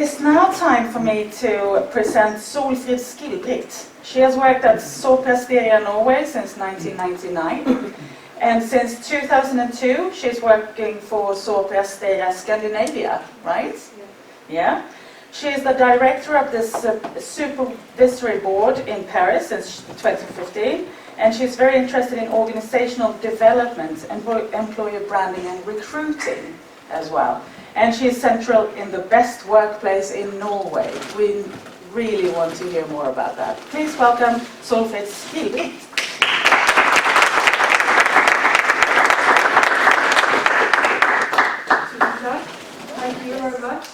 It's now time for me to present Solfrid Skilbrigt. She has worked at Sopra Steria, Norway since 1999. And since 2002, she's working for Sopra Steria Scandinavia, right? Yeah. She is the director of the supervisory board in Paris since 2015. And she's very interested in organizational development, employer branding and recruiting as well. And she is central in the best workplace in Norway. We really want to hear more about that. Please welcome Solfrid Skilbrigt. Thank you very much.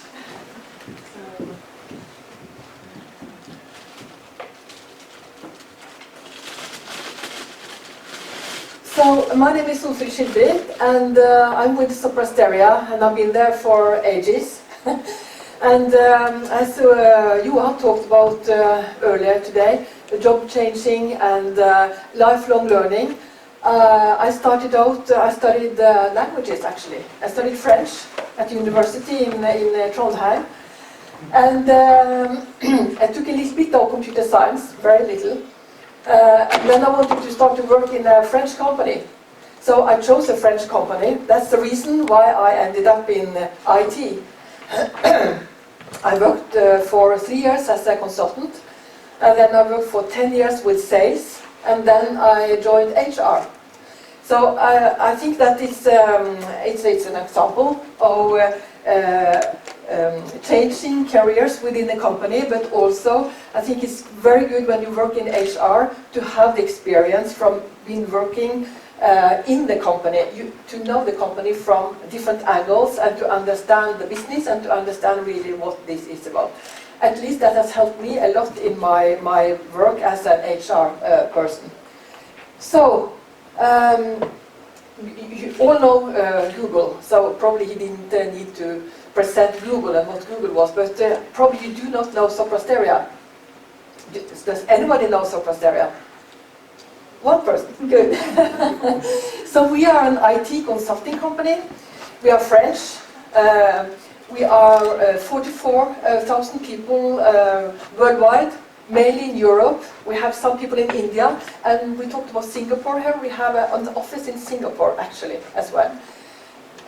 So, my name is Solfrid Skilbrigt, and I'm with Sopra Steria, and I've been there for ages. And as Johan talked about earlier today, job changing and lifelong learning, I studied languages actually. I studied French at university in Trondheim, and I took a little bit of computer science, very little. And then I wanted to start to work in a French company. So I chose a French company. That's the reason why I ended up in IT. I worked for 3 years as a consultant, and then I worked for 10 years with sales, and then I joined HR. So I think that it's an example of changing careers within the company, but also I think it's very good when you work in HR to have the experience from being working in the company, to know the company from different angles and to understand the business and to understand really what this is about. At least that has helped me a lot in my work as an HR person. So, you all know Google, so probably you didn't need to present Google and what Google was, but probably you do not know Sopra Steria. Does anybody know Sopra Steria? One person, good. So we are an IT consulting company. We are French. We are 44,000 people worldwide, mainly in Europe. We have some people in India, and we talked about Singapore here. We have an office in Singapore actually as well.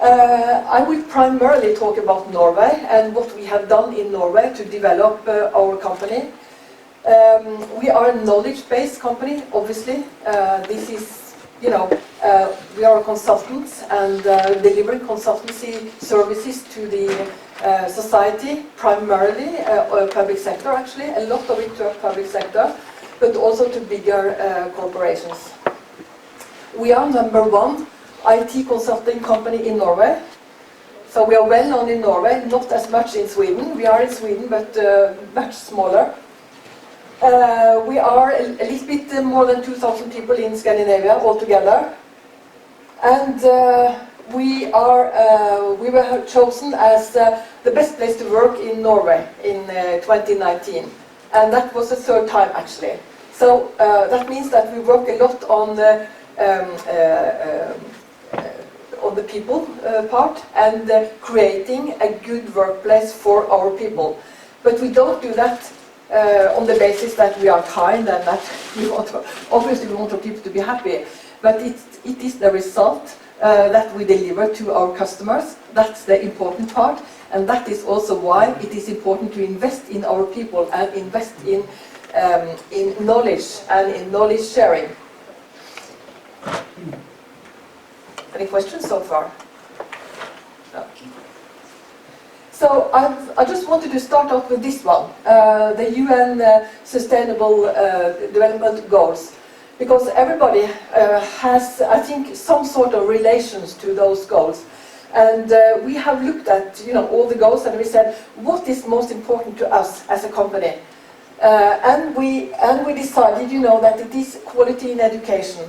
I will primarily talk about Norway and what we have done in Norway to develop our company. We are a knowledge-based company, obviously. This is, we are consultants and delivering consultancy services to the society, primarily public sector actually, a lot of it to public sector, but also to bigger corporations. We are #1 IT consulting company in Norway. So we are well known in Norway, not as much in Sweden. We are in Sweden, but much smaller. We are a little bit more than 2,000 people in Scandinavia altogether. And we were chosen as the best place to work in Norway in 2019. And that was the 3rd time actually. So that means that we work a lot on the people part and creating a good workplace for our people. But we don't do that on the basis that we are kind and that obviously we want our people to be happy. But it is the result that we deliver to our customers. That's the important part, and that is also why it is important to invest in our people and invest in knowledge and in knowledge sharing. Any questions so far? No. So I just wanted to start off with this one, the UN Sustainable Development Goals, because everybody has, I think, some sort of relations to those goals. And we have looked at, all the goals, and we said, what is most important to us as a company? And we decided, that it is quality in education.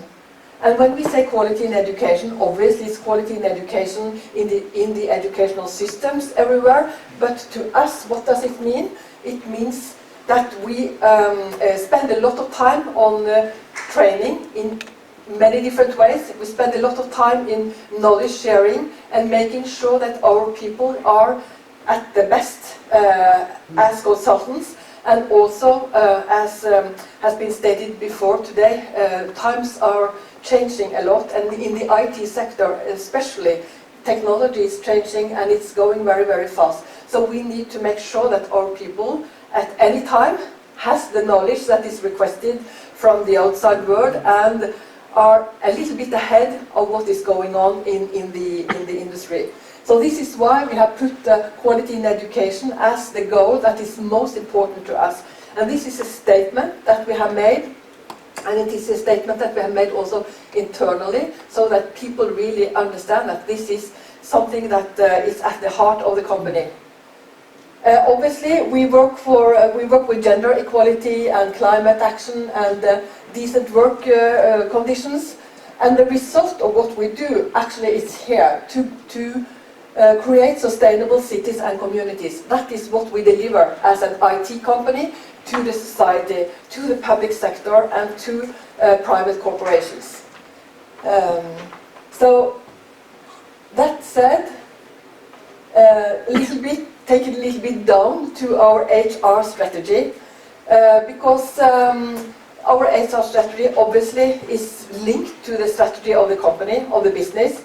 And when we say quality in education, obviously it's quality in education in the educational systems everywhere. But to us, what does it mean? It means that we spend a lot of time on training in many different ways. We spend a lot of time in knowledge sharing and making sure that our people are at the best as consultants, and also as has been stated before today, times are changing a lot, and in the IT sector especially, technology is changing and it's going very, very fast. So we need to make sure that our people at any time has the knowledge that is requested from the outside world and are a little bit ahead of what is going on in the industry. So this is why we have put quality in education as the goal that is most important to us. And this is a statement that we have made, and it is a statement that we have made also internally, so that people really understand that this is something that is at the heart of the company. Obviously, we work with gender equality and climate action and decent work conditions, and the result of what we do actually is here to create sustainable cities and communities. That is what we deliver as an IT company to the society, to the public sector, and to private corporations. So that said, take it a little bit down to our HR strategy, because our HR strategy obviously is linked to the strategy of the company, of the business,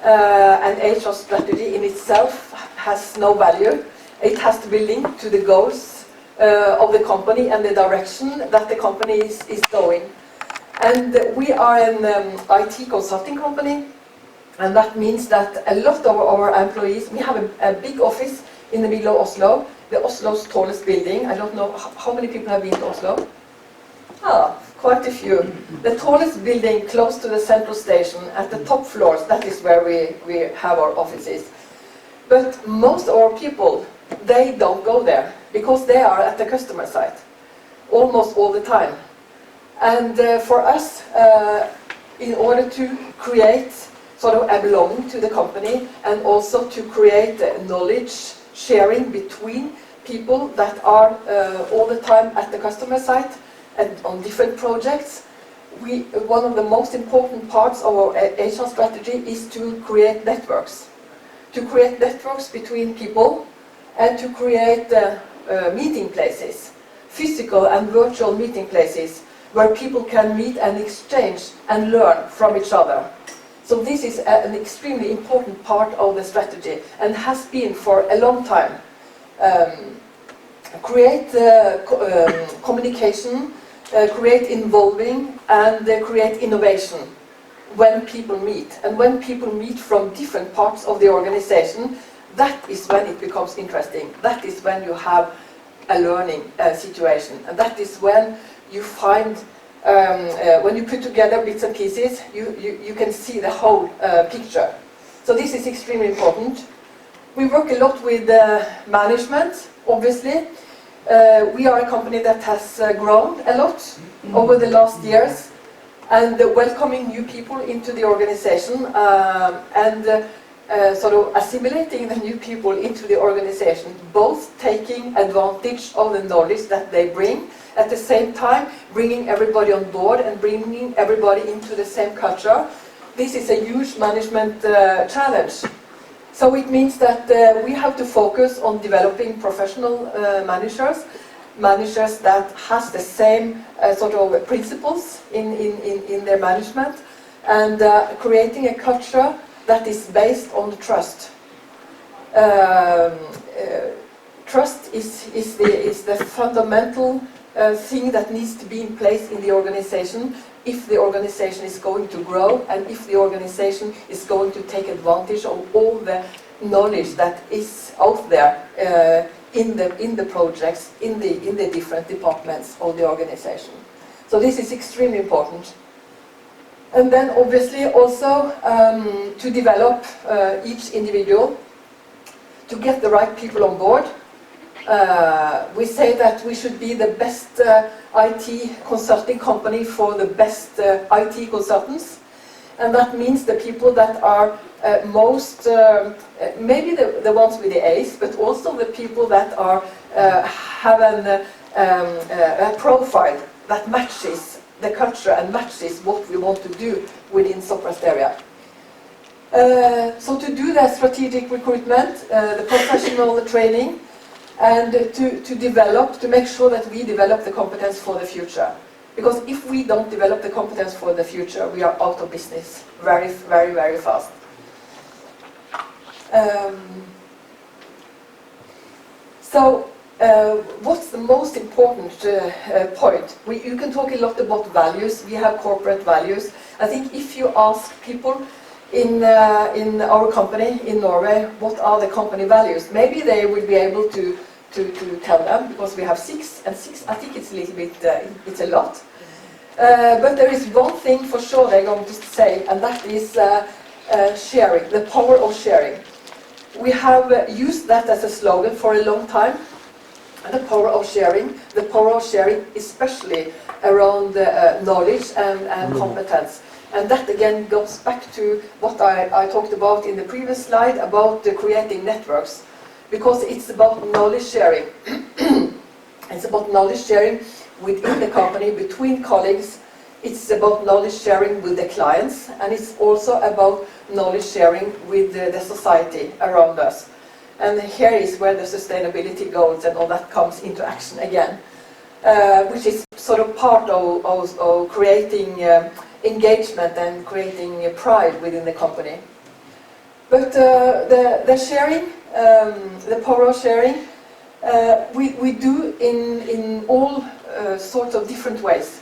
and HR strategy in itself has no value. It has to be linked to the goals of the company and the direction that the company is going. And we are an IT consulting company, and that means that a lot of our employees, we have a big office in the middle of Oslo, the Oslo's tallest building. I don't know how many people have been to Oslo. Quite a few. The tallest building close to the central station, at the top floors, that is where we have our offices. But most of our people, they don't go there, because they are at the customer site, almost all the time. And for us, in order to create sort of a belonging to the company, and also to create knowledge sharing between people that are all the time at the customer site, and on different projects, one of the most important parts of our HR strategy is to create networks. To create networks between people, and to create meeting places, physical and virtual meeting places, where people can meet and exchange and learn from each other. So this is an extremely important part of the strategy, and has been for a long time. Create communication, create involving, and create innovation when people meet. And when people meet from different parts of the organization, that is when it becomes interesting. That is when you have a learning situation. And that is when you find, when you put together bits and pieces, you can see the whole picture. So this is extremely important. We work a lot with management, obviously. We are a company that has grown a lot over the last years, and welcoming new people into the organization, and sort of assimilating the new people into the organization, both taking advantage of the knowledge that they bring, at the same time bringing everybody on board and bringing everybody into the same culture. This is a huge management challenge. So it means that we have to focus on developing professional managers that has the same sort of principles in their management, and creating a culture that is based on trust. Trust is the fundamental thing that needs to be in place in the organization, if the organization is going to grow, and if the organization is going to take advantage of all the knowledge that is out there in the projects, in the different departments of the organization. So this is extremely important. And then obviously also to develop each individual, to get the right people on board. We say that we should be the best IT consulting company for the best IT consultants, and that means the people that are most, maybe the ones with the A's, but also the people that are have a profile that matches the culture and matches what we want to do within Sopra Steria. So to do the strategic recruitment, the professional training, and to develop, to make sure that we develop the competence for the future. Because if we don't develop the competence for the future, we are out of business very, very, very fast. What's the most important point? You can talk a lot about values. We have corporate values. I think if you ask people in our company in Norway, what are the company values? Maybe they will be able to tell them, because we have 6, and 6, I think it's a little bit, it's a lot. But there is one thing for sure they're going to say, and that is sharing, the power of sharing. We have used that as a slogan for a long time, the power of sharing, especially around knowledge and competence. And that again goes back to what I talked about in the previous slide about creating networks, because it's about knowledge sharing. It's about knowledge sharing within the company, between colleagues. It's about knowledge sharing with the clients, and it's also about knowledge sharing with the society around us. And here is where the sustainability goals and all that comes into action again, which is sort of part of creating engagement and creating pride within the company. But the sharing, the power of sharing, we do in all sorts of different ways.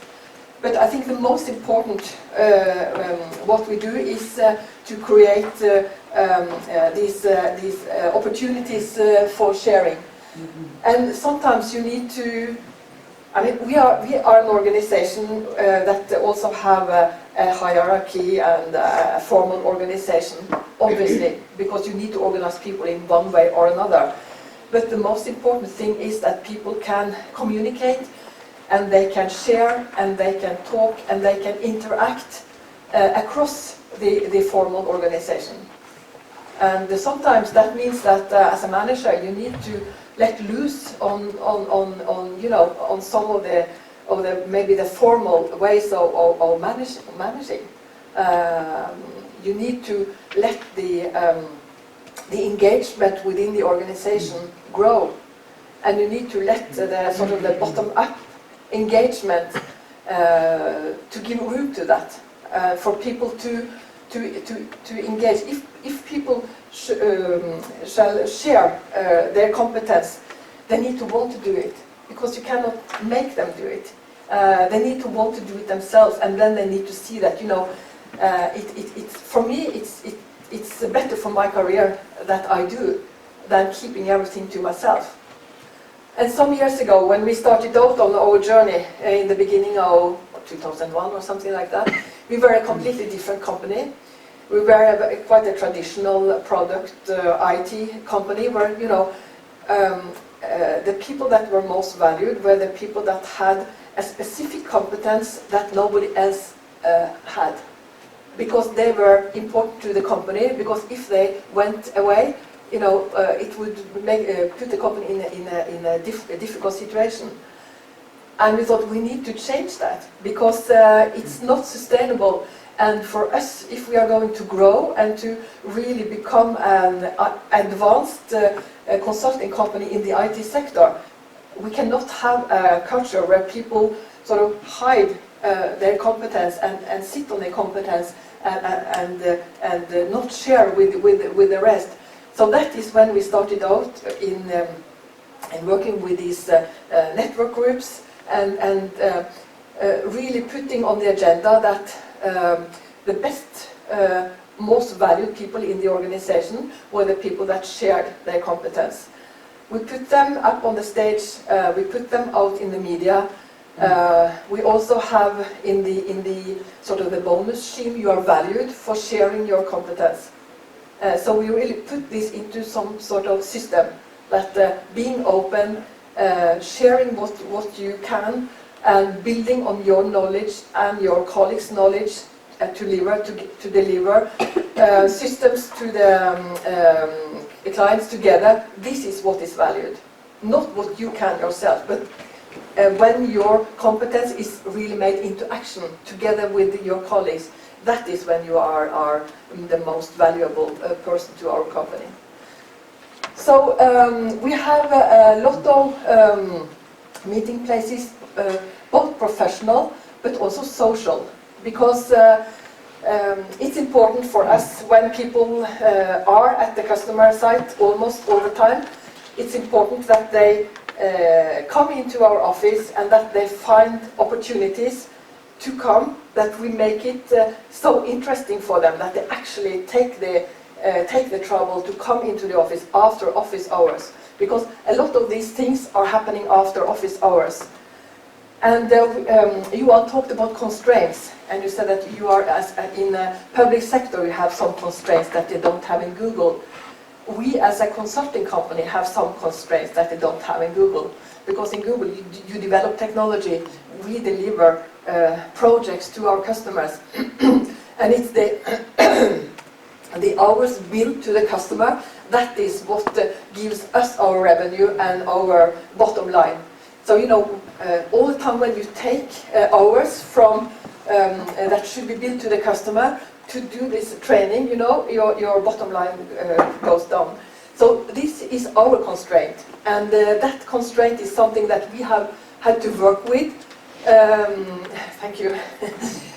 But I think the most important what we do is to create these opportunities for sharing. And sometimes you need to, I mean, we are an organization that also have a hierarchy and a formal organization, obviously, because you need to organize people in one way or another. But the most important thing is that people can communicate, and they can share, and they can talk, and they can interact across the formal organization. And sometimes that means that as a manager you need to let loose on you know, on some of the maybe the formal ways of managing. You need to let the engagement within the organization grow, and you need to let the sort of the bottom up engagement to give room to that, for people to engage. If people shall share their competence, they need to want to do it, because you cannot make them do it. They need to want to do it themselves, and then they need to see that, you know, for me it's better for my career that I do than keeping everything to myself. And some years ago, when we started out on our journey in the beginning of 2001 or something like that, we were a completely different company. We were quite a traditional product IT company, where, you know, the people that were most valued were the people that had a specific competence that nobody else had, because they were important to the company. Because if they went away, you know, it would put the company in a difficult situation. And we thought we need to change that, because it's not sustainable. And for us, if we are going to grow and to really become an advanced consulting company in the IT sector, we cannot have a culture where people sort of hide their competence and sit on their competence and not share with the rest. So that is when we started out in working with these network groups, and really putting on the agenda that the best, most valued people in the organization were the people that shared their competence. We put them up on the stage, we put them out in the media. We also have in the sort of the bonus scheme, you are valued for sharing your competence. So we really put this into some sort of system, that being open, sharing what you can, and building on your knowledge and your colleagues' knowledge to deliver systems to the clients together. This is what is valued, not what you can yourself, but when your competence is really made into action together with your colleagues. that is when you are the most valuable person to our company. So we have a lot of meeting places, both professional but also social, because it's important for us when people are at the customer site almost all the time. It's important that they come into our office and that they find opportunities to come, that we make it so interesting for them that they actually take the trouble to come into the office after office hours, because a lot of these things are happening after office hours. And you all talked about constraints, and you said that you are, in a public sector, you have some constraints that you don't have in Google. We, as a consulting company, have some constraints that they don't have in Google, because in Google you develop technology, we deliver projects to our customers, and it's the hours billed to the customer that is what gives us our revenue and our bottom line. So, you know, all the time when you take hours from that should be billed to the customer to do this training, you know, your bottom line goes down. So this is our constraint, and that constraint is something that we have had to work with. Thank you.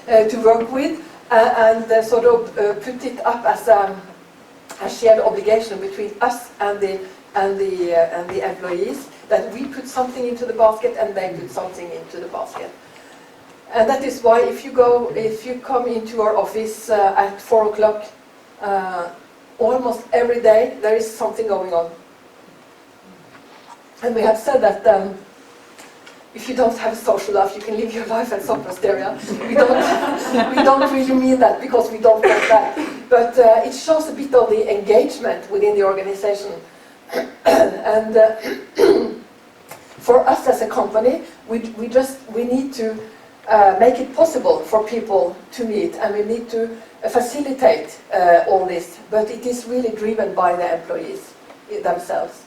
To work with and sort of put it up as a shared obligation between us and the employees, that we put something into the basket and they put something into the basket. And that is why if you come into our office at 4 o'clock, almost every day there is something going on. And we have said that if you don't have a social life, you can live your life at Sopra Steria. We don't really mean that, because we don't want that. But it shows a bit of the engagement within the organization. And for us as a company, we need to make it possible for people to meet, and we need to facilitate all this. But it is really driven by the employees themselves.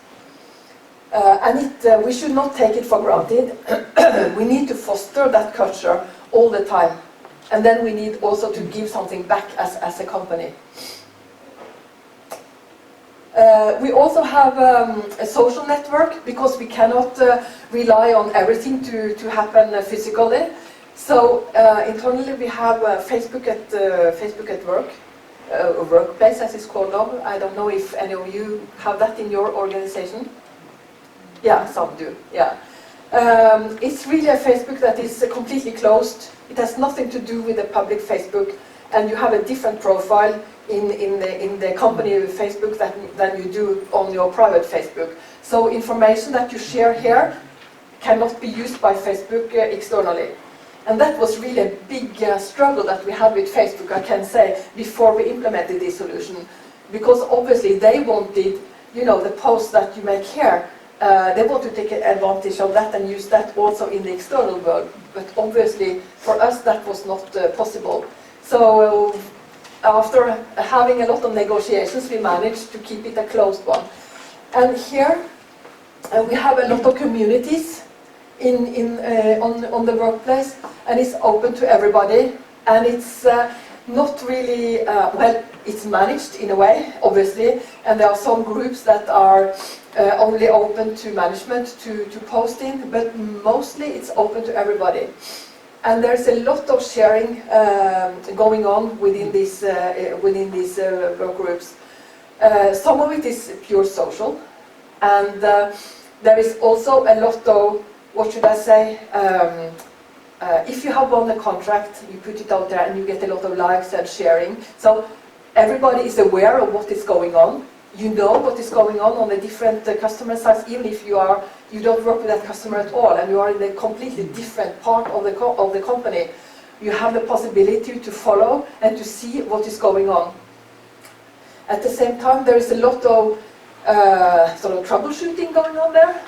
And we should not take it for granted. We need to foster that culture all the time. And then we need also to give something back as a company. We also have a social network, because we cannot rely on everything to happen physically. So internally we have Facebook at work, workplace as it's called now. I don't know if any of you have that in your organization. Yeah, some do. Yeah, it's really a Facebook that is completely closed. It has nothing to do with the public Facebook, and you have a different profile in the company Facebook than you do on your private Facebook. So information that you share here cannot be used by Facebook externally. And that was really a big struggle that we had with Facebook, I can say, before we implemented this solution. Because obviously they wanted, you know, the posts that you make here, they want to take advantage of that and use that also in the external world. But obviously for us that was not possible. So after having a lot of negotiations, we managed to keep it a closed one. And here we have a lot of communities on the workplace, and it's open to everybody, and it's not really, well, it's managed in a way, obviously, and there are some groups that are only open to management to post in, but mostly it's open to everybody. And there's a lot of sharing going on within these work groups. Some of it is pure social, and there is also a lot of, what should I say, if you have won a contract, you put it out there and you get a lot of likes and sharing. So everybody is aware of what is going on. You know what is going on the different customer sites, even if you don't work with that customer at all, and you are in a completely different part of the company. You have the possibility to follow and to see what is going on. At the same time, there is a lot of sort of troubleshooting going on there.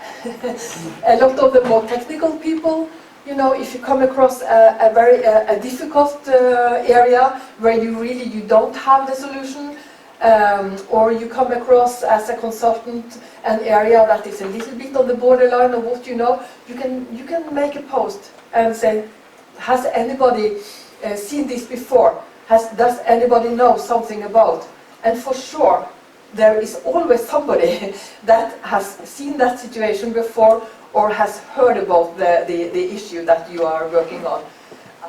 A lot of the more technical people, you know, if you come across a very difficult area where you don't have the solution, or you come across as a consultant an area that is a little bit on the borderline of what you know, you can make a post and say, has anybody seen this before? does anybody know something about? And for sure, there is always somebody that has seen that situation before or has heard about the issue that you are working on.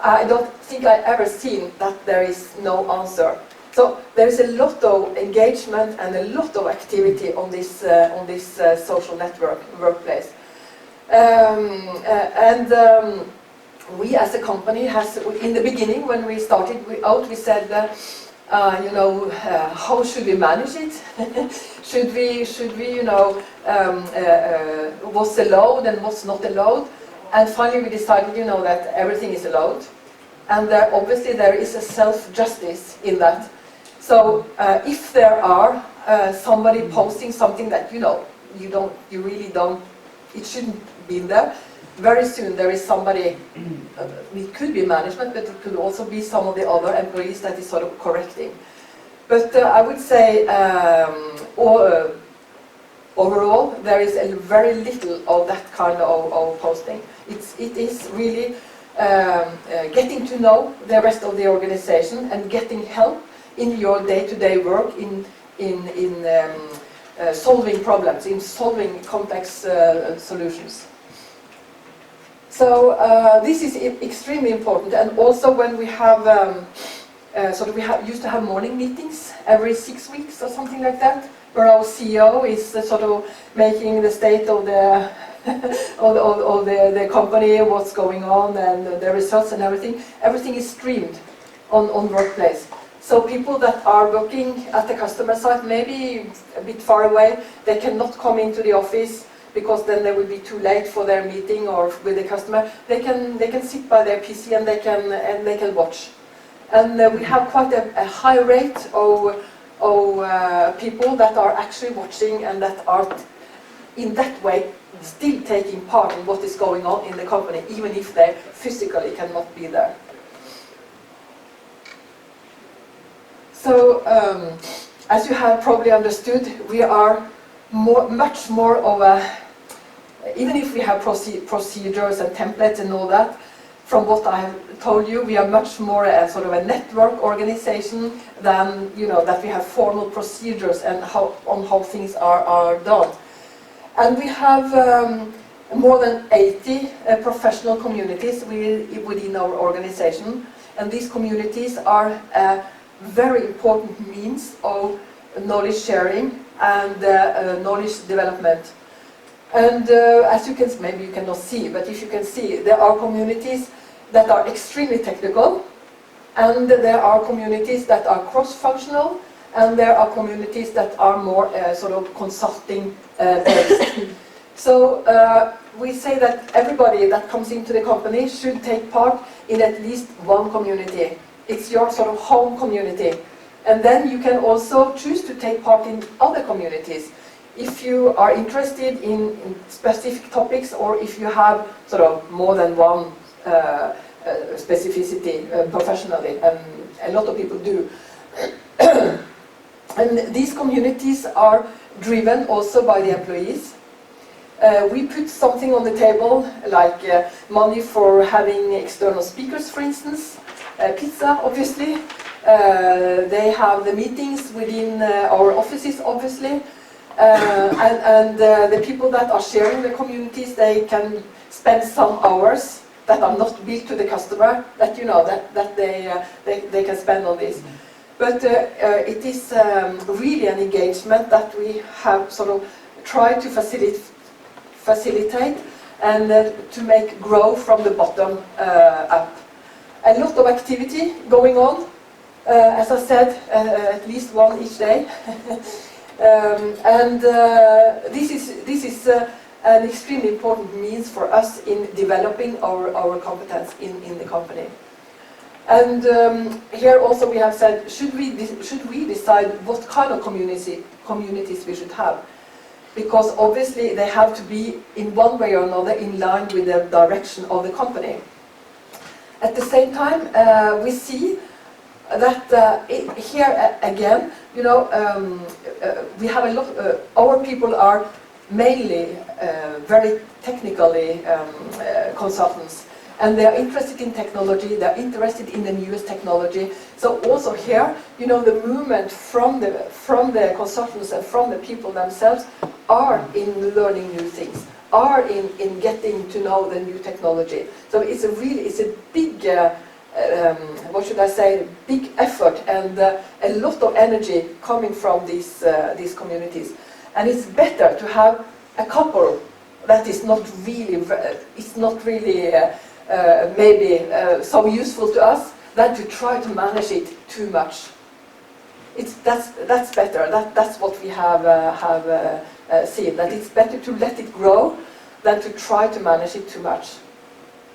I don't think I've ever seen that there is no answer. So there is a lot of engagement and a lot of activity on this social network workplace. We as a company in the beginning when we started out, we said, how should we manage it? should we, what's allowed and what's not allowed? And finally we decided, that everything is allowed. And obviously there is a self-justice in that. So if there are somebody posting something that you really don't, it shouldn't be there, very soon there is somebody, it could be management, but it could also be some of the other employees that is sort of correcting. But I would say overall there is a very little of that kind of posting. It is really getting to know the rest of the organization and getting help in your day-to-day work in solving problems, in solving complex solutions. So this is extremely important, and also when we have used to have morning meetings every 6 weeks or something like that, where our CEO is sort of making the state of the of the company, what's going on, and the results and everything. Everything is streamed on Workplace. So people that are working at the customer site, maybe a bit far away, they cannot come into the office because then they will be too late for their meeting or with the customer. They can sit by their PC and they can watch. And we have quite a high rate of people that are actually watching and that are in that way still taking part in what is going on in the company, even if they physically cannot be there. So, as you have probably understood, we are much more of a, even if we have procedures and templates and all that, from what I have told you, we are much more a sort of a network organization than, that we have formal procedures and how things are done. And we have more than 80 professional communities within our organization, and these communities are a very important means of knowledge sharing and knowledge development. And as you can, maybe you cannot see, but if you can see, there are communities that are extremely technical, and there are communities that are cross-functional, and there are communities that are more sort of consulting based. So we say that everybody that comes into the company should take part in at least one community. It's your sort of home community. And then you can also choose to take part in other communities. If you are interested in specific topics, or if you have sort of more than one specificity professionally, and a lot of people do. And these communities are driven also by the employees. We put something on the table, like money for having external speakers, for instance, pizza, obviously. They have the meetings within our offices, obviously. And the people that are sharing the communities, they can spend some hours that are not billed to the customer, that that they can spend on this. But it is really an engagement that we have sort of tried to facilitate and to make grow from the bottom up. A lot of activity going on, as I said, at least one each day. This is an extremely important means for us in developing our competence in the company. And here also we have said, should we decide what kind of communities we should have? Because obviously they have to be in one way or another in line with the direction of the company. At the same time, we see that here again, we have a lot. Our people are mainly very technically consultants, and they are interested in technology, they are interested in the newest technology. So also here, you know, the movement from the consultants and from the people themselves are in learning new things, are in getting to know the new technology. So it's a big, what should I say, big effort and a lot of energy coming from these communities. And it's better to have a couple that is not really, maybe so useful to us, than to try to manage it too much. That's better. That's what we have seen. That it's better to let it grow than to try to manage it too much,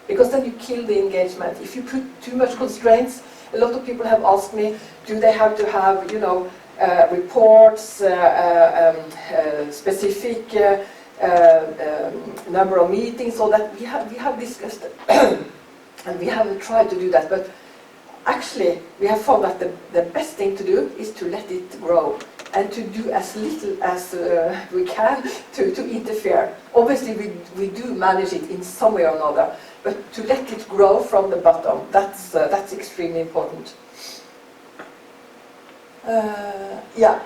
because then you kill the engagement. If you put too much constraints, a lot of people have asked me, do they have to have, you know, reports, specific number of meetings, so that we have discussed and we haven't tried to do that, but actually we have found that the best thing to do is to let it grow and to do as little as we can to interfere. Obviously we do manage it in some way or another, but to let it grow from the bottom, that's extremely important. Yeah.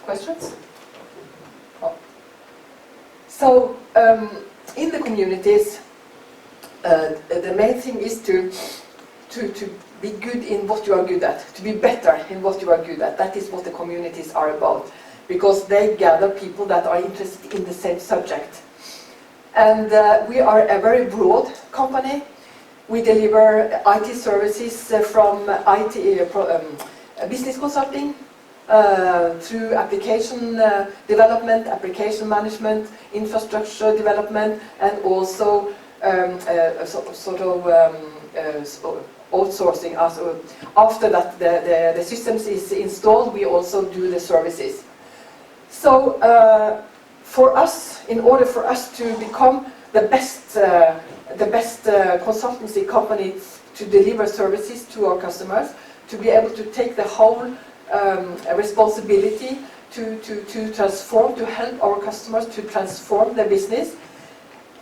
Questions? Oh. So, in the communities, the main thing is to be good in what you are good at, to be better in what you are good at. That is what the communities are about, because they gather people that are interested in the same subject. And we are a very broad company. We deliver IT services from IT business consulting, through application development, application management, infrastructure development, and also outsourcing. After that the systems is installed, we also do the services. So for us, in order for us to become the best consultancy company to deliver services to our customers, to be able to take the whole responsibility to transform, to help our customers to transform their business.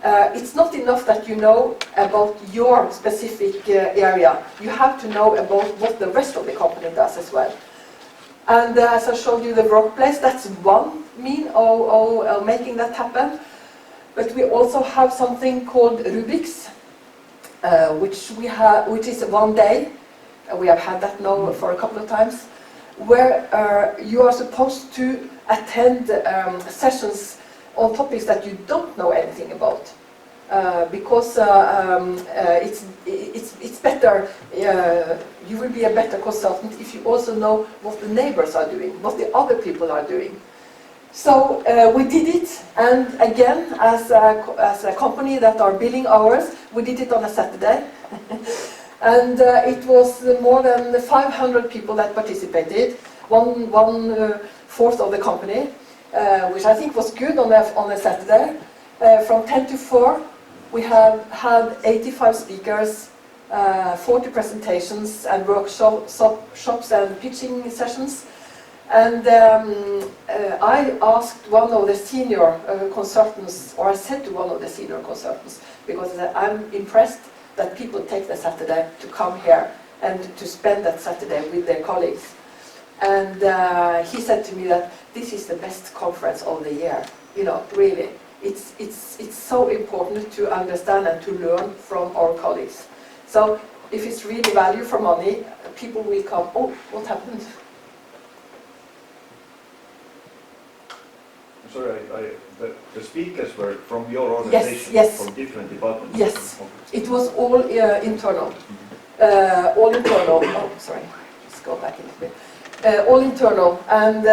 It's not enough that you know about your specific area. You have to know about what the rest of the company does as well. And as I showed you, the workplace, that's one mean of making that happen. But we also have something called Rubiks, which is one day. We have had that now for a couple of times, where you are supposed to attend sessions on topics that you don't know anything about, because it's better. You will be a better consultant if you also know what the neighbors are doing, what the other people are doing. So we did it, and again, as a company that are billing hours, we did it on a Saturday. And it was more than 500 people that participated, one-fourth of the company, which I think was good on a Saturday. From 10 to 4, we have had 85 speakers, 40 presentations and workshops and pitching sessions. And I asked one of the senior consultants, or I said to one of the senior consultants, because I'm impressed that people take the Saturday to come here and to spend that Saturday with their colleagues. And he said to me that this is the best conference of the year. You know, really, it's so important to understand and to learn from our colleagues. So if it's really value for money, people will come. Oh, what happened? Sorry, the speakers were from your organization, yes. from different departments? Yes, it was all internal. All internal. Oh, sorry, let's go back a little bit. All internal, and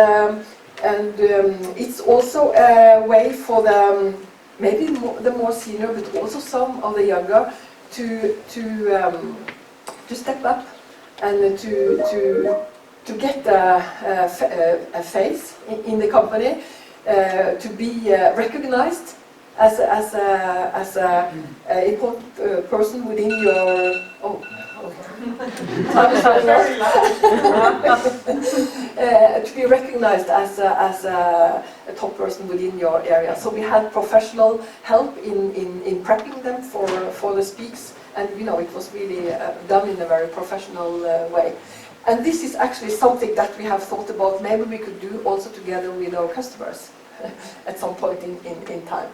it's also a way for the maybe the more senior, but also some of the younger, to step up and to get a face in the company. To be recognized as a important person within your. Oh, Very loud. To be recognized as a top person within your area. So we had professional help in prepping them for the speaks, and you know, it was really done in a very professional way. And this is actually something that we have thought about, maybe we could do also together with our customers at some point in time.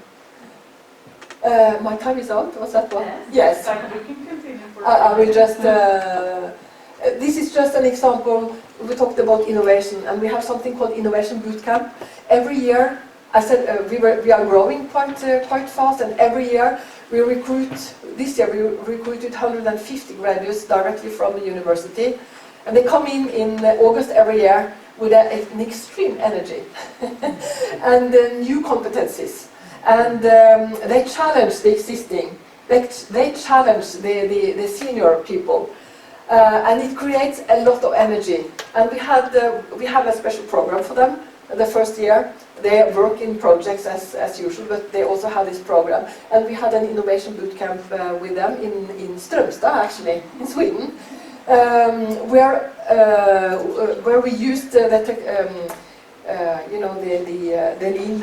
My time is out, was that one? Yes. But we can continue for I will just, this is just an example. We talked about innovation, and we have something called Innovation Bootcamp. Every year, I said we are growing quite fast, and every year we recruit, this year we recruited 150 graduates directly from the university, and they come in August every year with an extreme energy and new competencies. And they challenge the existing, they challenge the senior people, and it creates a lot of energy. And we have a special program for them the first year. They work in projects as usual, but they also have this program. And we had an innovation boot camp with them in Strömstad, actually, in Sweden, where we used the lean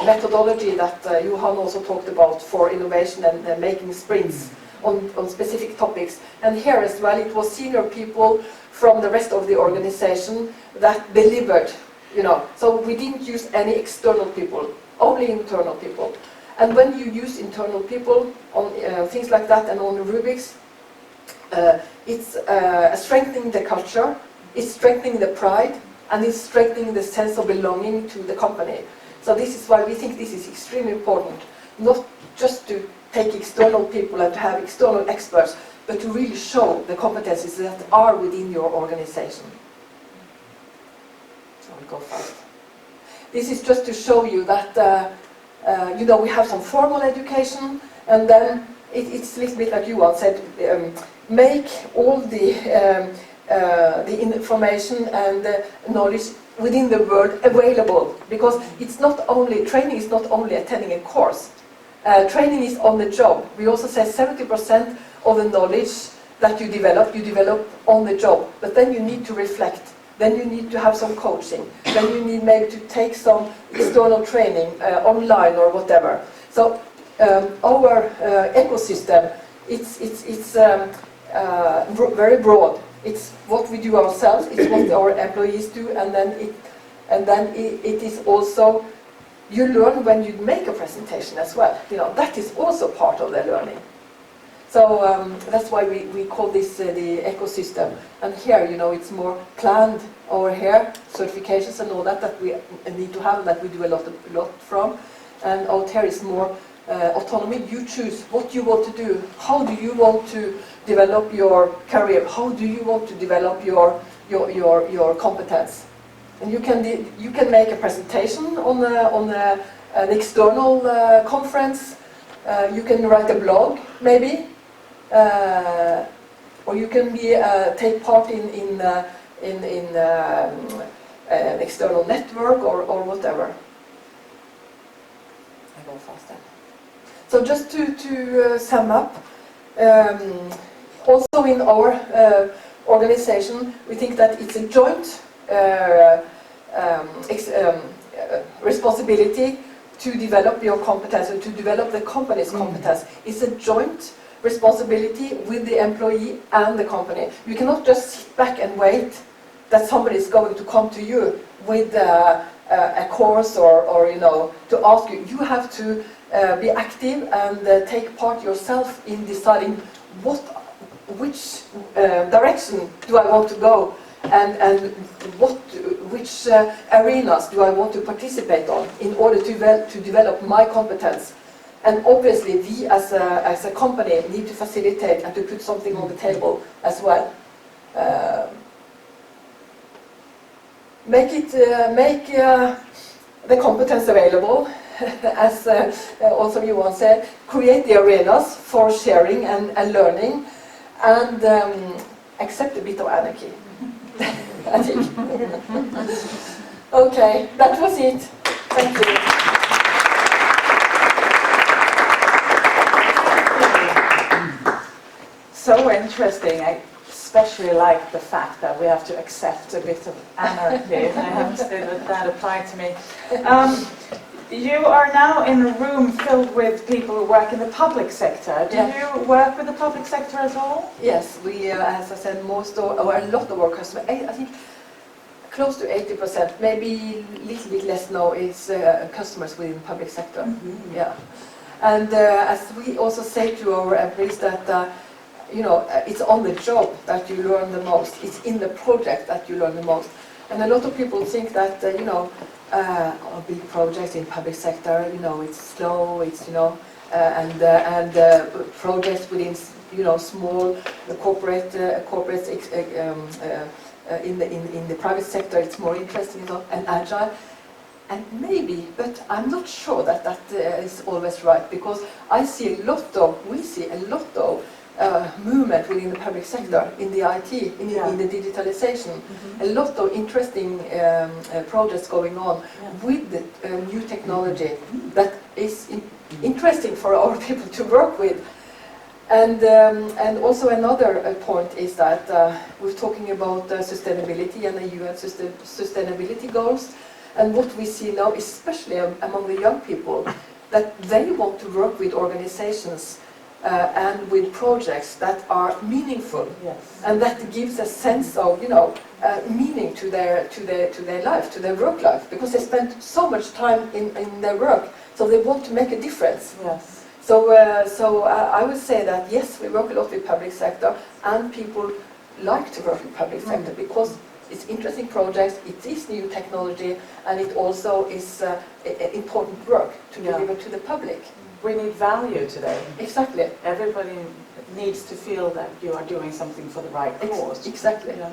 methodology that Johan also talked about for innovation and making sprints on specific topics. And here as well, it was senior people from the rest of the organization that delivered, you know. So we didn't use any external people, only internal people. And when you use internal people on things like that and on the rubrics, it's strengthening the culture, it's strengthening the pride, and it's strengthening the sense of belonging to the company. So this is why we think this is extremely important, not just to take external people and to have external experts, but to really show the competencies that are within your organization. So I'll go fast. This is just to show you that, you know, we have some formal education, and then it's a little bit like Johan said, make all the information and the knowledge within the world available, because it's not only, training is not only attending a course. Training is on the job. We also say 70% of the knowledge that you develop on the job, but then you need to reflect, then you need to have some coaching, then you need maybe to take some external training online or whatever. So our ecosystem, it's very broad. It's what we do ourselves, it's what our employees do, and then it is also, you learn when you make a presentation as well. You know, that is also part of the learning. So that's why we call this the ecosystem. And here, you know, it's more planned over here, certifications and all that we need to have, that we do a lot from. And out here is more autonomy. You choose what you want to do. How do you want to develop your career? How do you want to develop your competence? And you can make a presentation on an external conference. You can write a blog, maybe, or you can take part in an external network or whatever. I go faster. So just to sum up, also in our organization, we think that it's a joint responsibility to develop your competence and to develop the company's competence. It's a joint responsibility with the employee and the company. You cannot just sit back and wait that somebody is going to come to you with a course or you know, to ask you. You have to be active and take part yourself in deciding which direction do I want to go, and which arenas do I want to participate on in order to develop my competence. And obviously we as a company need to facilitate and to put something on the table as well. Make the competence available, as also Johan said, create the arenas for sharing and learning, and accept a bit of anarchy, I think. Okay, that was it. Thank you. so interesting. I especially like the fact that we have to accept a bit of anarchy. I have to say that applied to me. You are now in a room filled with people who work in the public sector. Do you work with the public sector at all? Yes, we, as I said, most or a lot of our customers, I think close to 80%, maybe a little bit less now, is customers within the public sector. Mm-hmm. Yeah, and as we also say to our employees that you know, it's on the job that you learn the most. It's in the project that you learn the most. And a lot of people think that you know, big projects in public sector, you know, it's slow. It's, you know, and projects within, you know, small corporates in the private sector, it's more interesting, you know, and agile. And maybe, but I'm not sure that that is always right, because we see a lot of movement within the public sector, in the IT, in the digitalization. Mm-hmm. A lot of interesting projects going on with the new technology that is interesting for our people to work with. And also another point is that we're talking about sustainability and the UN sustainability goals. And what we see now, especially among the young people, that they want to work with organizations and with projects that are meaningful, and that gives a sense of, you know, meaning to their life, to their work life, because they spend so much time in their work, so they want to make a difference. Yes. So I would say that yes, we work a lot with public sector, and people like to work with public sector because it's interesting projects, it is new technology, and it also is important work to deliver to the public. We need value today. Exactly. Everybody needs to feel that you are doing something for the right cause. Exactly. Yeah.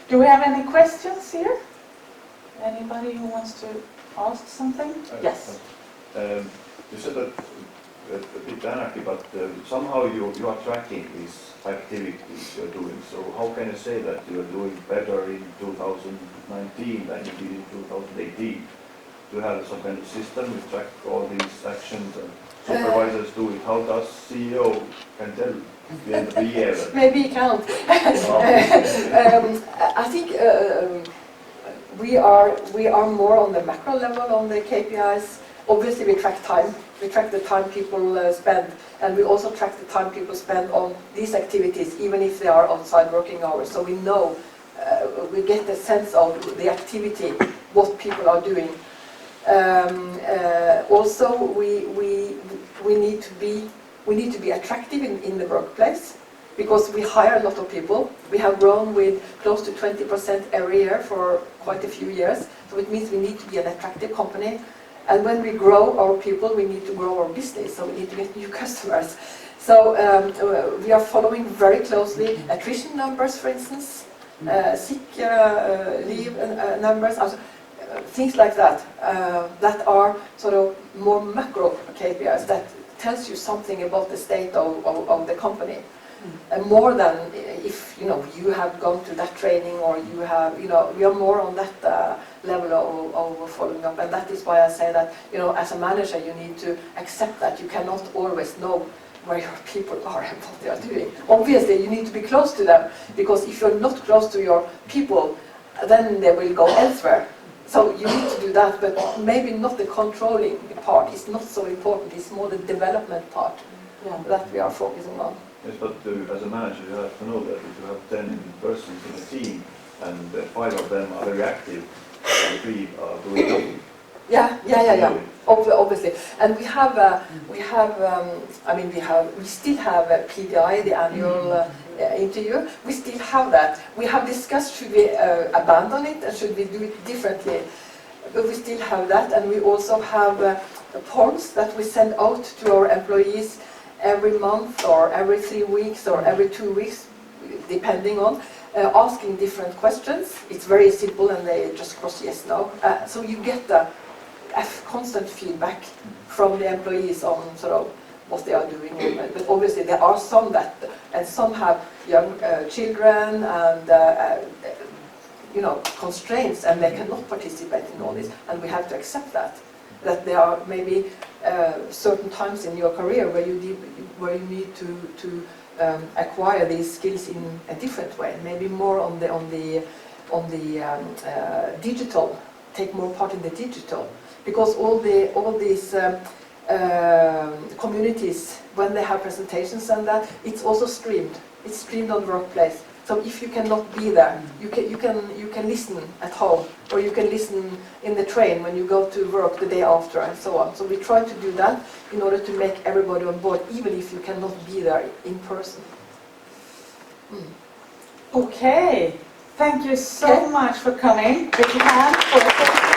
Do we have any questions here? Anybody who wants to ask something? Yes. You said that a bit anarchy, but somehow you are tracking these activities you're doing. So how can you say that you are doing better in 2019 than you did in 2018? Do you have some kind of system to track all these actions and supervisors do it? How does CEO can tell at the end of the year? Maybe he can't. I think we are more on the macro level on the KPIs. Obviously, we track time. We track the time people spend, and we also track the time people spend on these activities, even if they are outside working hours. So we know, we get a sense of the activity, what people are doing. Also, we need to be attractive in the workplace, because we hire a lot of people. We have grown with close to 20% every year for quite a few years. So it means we need to be an attractive company. And when we grow our people, we need to grow our business. So we need to get new customers. So we are following very closely attrition numbers, for instance, sick leave numbers. Things like that, that are sort of more macro KPIs that tells you something about the state of the company. More than if, you know, you have gone to that training, or you have, you know, we are more on that level of following up. And that is why I say that, you know, as a manager, you need to accept that you cannot always know where your people are and what they are doing. Obviously, you need to be close to them, because if you're not close to your people, then they will go elsewhere. So you need to do that, but maybe not the controlling part. It's not so important. It's more the development part that we are focusing on. Yes, but as a manager, you have to know that if you have 10 persons in a team, and 5 of them are very active, and 3 are doing nothing. Yeah. Obviously, and we still have a PDI, the annual interview. We still have that. We have discussed, should we abandon it and should we do it differently? But we still have that, and we also have polls that we send out to our employees every month, or every 3 weeks, or every 2 weeks, depending on, asking different questions. It's very simple, and they just cross yes, no. So you get a constant feedback from the employees on sort of what they are doing. But obviously there are some that, and some have young children and you know, constraints, and they cannot participate in all this, and we have to accept that. That there are maybe certain times in your career where you need to acquire these skills in a different way, maybe more on the digital, take more part in the digital, because all these communities, when they have presentations and that, it's also streamed. It's streamed on Workplace. So if you cannot be there, you can listen at home, or you can listen in the train when you go to work the day after, and so on. So we try to do that in order to make everybody on board, even if you cannot be there in person. Okay, thank you so much for coming. Big hand for